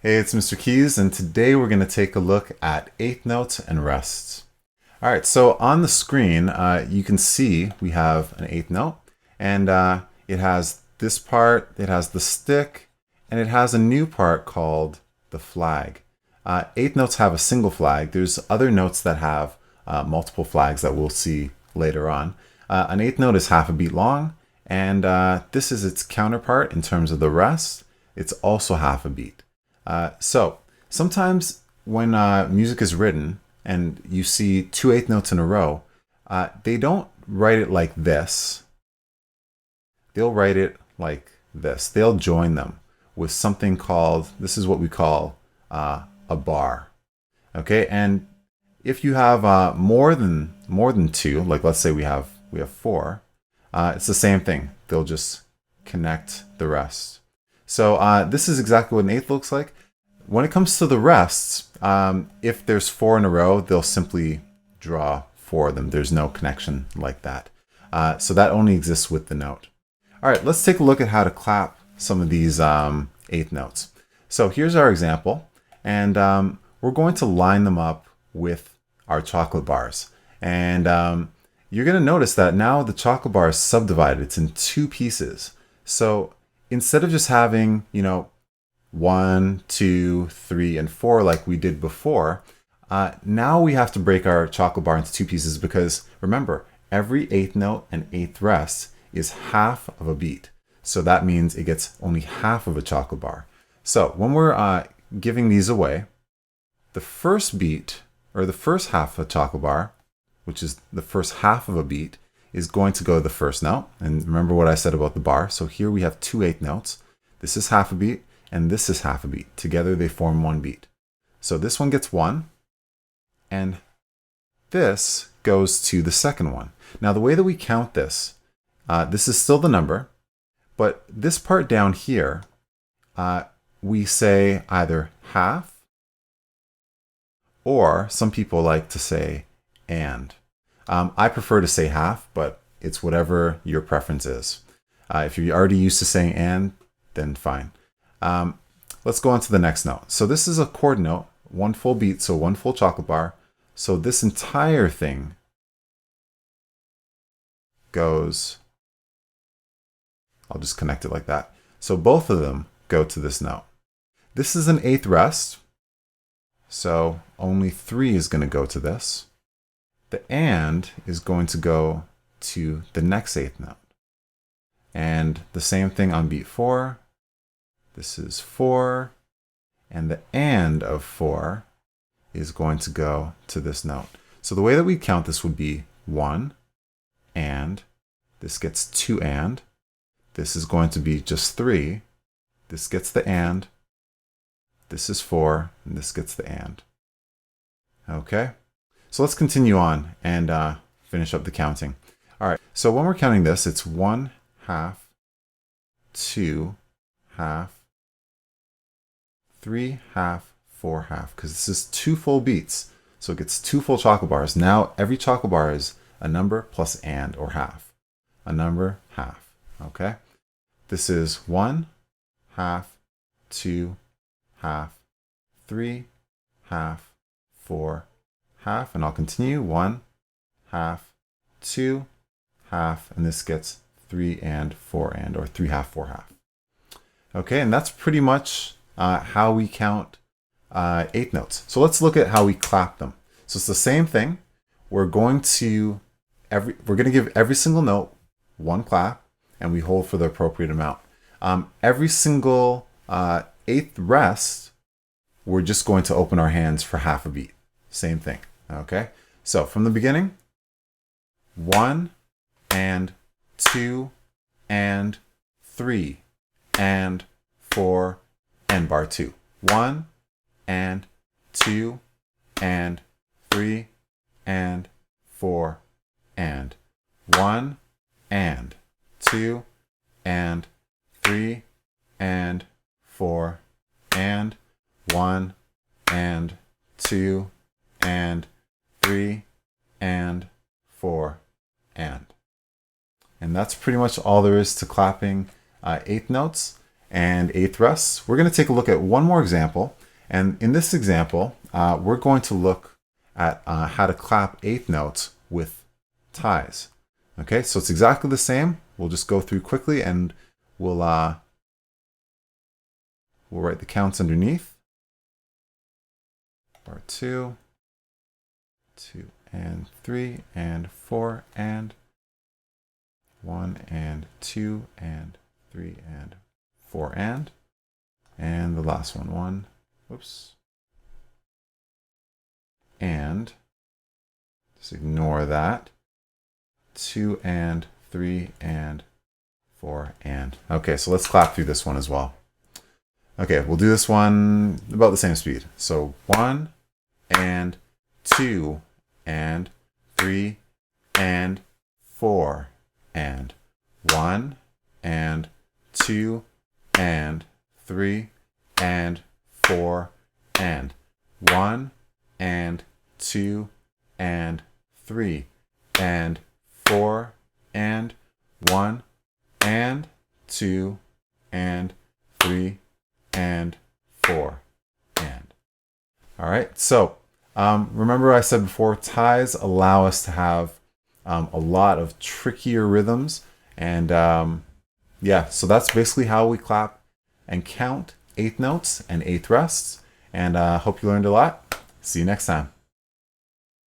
Hey, it's Mr. Keys, and today we're going to take a look at eighth notes and rests. All right, so on the screen, you can see we have an eighth note, and it has this part, it has the stick, and it has a new part called the flag. Eighth notes have a single flag. There's other notes that have multiple flags that we'll see later on. An eighth note is half a beat long, and this is its counterpart in terms of the rest. It's also half a beat. So sometimes when music is written and you see two eighth notes in a row, they don't write it like this. They'll write it like this. They'll join them with something called, this is what we call a bar. Okay, and if you have more than two, like let's say we have four, it's the same thing. They'll just connect the rest. So this is exactly what an eighth looks like. When it comes to the rests, if there's four in a row, they'll simply draw four of them. There's no connection like that. So that only exists with the note. All right, let's take a look at how to clap some of these eighth notes. So here's our example, and we're going to line them up with our chocolate bars. And you're going to notice that now the chocolate bar is subdivided. It's in two pieces. So instead of just having, 1, 2, 3, and 4 like we did before, now we have to break our chocolate bar into two pieces because remember, every eighth note and eighth rest is half of a beat. So that means it gets only half of a chocolate bar. So when we're giving these away, the first beat, or the first half of a chocolate bar, which is the first half of a beat, is going to go to the first note. And remember what I said about the bar. So here we have two eighth notes. This is half a beat, and this is half a beat. Together they form one beat. So this one gets one, and this goes to the second one. Now the way that we count this, this is still the number, but this part down here, we say either half, or some people like to say and. I prefer to say half, but it's whatever your preference is. If you're already used to saying and, then fine. Let's go on to the next note. So this is a chord note, one full beat, so one full chocolate bar. So this entire thing goes, I'll just connect it like that. So both of them go to this note. This is an eighth rest, so only 3 is going to go to this. The and is going to go to the next eighth note. And the same thing on beat 4. This is 4. And the and of 4 is going to go to this note. So the way that we count this would be 1 and. This gets 2 and. This is going to be just 3. This gets the and. This is 4. And this gets the and. Okay? So let's continue on and finish up the counting. All right, so when we're counting this, it's 1 half, 2 half, 3 half, 4 half, because this is 2 full beats. So it gets 2 full chocolate bars. Now every chocolate bar is a number plus and, or half. A number, half, okay? This is 1 half, 2 half, 3 half, 4 half, and I'll continue 1 half, 2 half, and this gets 3 and 4 and, or 3 half, 4 half. Okay, and that's pretty much how we count eighth notes. So let's look at how we clap them. So it's the same thing. We're going to give every single note one clap, and we hold for the appropriate amount. Every single eighth rest, we're just going to open our hands for half a beat. Same thing. Okay, so from the beginning, 1 and 2 and 3 and 4 and bar 2. 1 and 2 and 3 and 4 and 1 and 2 and 3 and 4 and 1 and 2 and 3 and 4 and. And that's pretty much all there is to clapping eighth notes. and eighth rests. We're going to take a look at one more example. And in this example, we're going to look at how to clap eighth notes with ties. Okay, so it's exactly the same. We'll just go through quickly and we'll write the counts underneath. Bar 2, 2 and 3 and 4 and 1 and 2 and 3 and 4 and the last one, 1, oops, and just ignore that, 2 and 3 and 4 and. Okay, so let's clap through this one as well. Okay, we'll do this one about the same speed. So 1 and 2 and 3 and 4 and 1 and 2 and 3 and 4 and 1 and 2 and 3 and 4 and 1 and 2 and 3 and 4 and. All right, so remember I said before, ties allow us to have a lot of trickier rhythms, and yeah, so that's basically how we clap and count eighth notes and eighth rests, and hope you learned a lot. See you next time.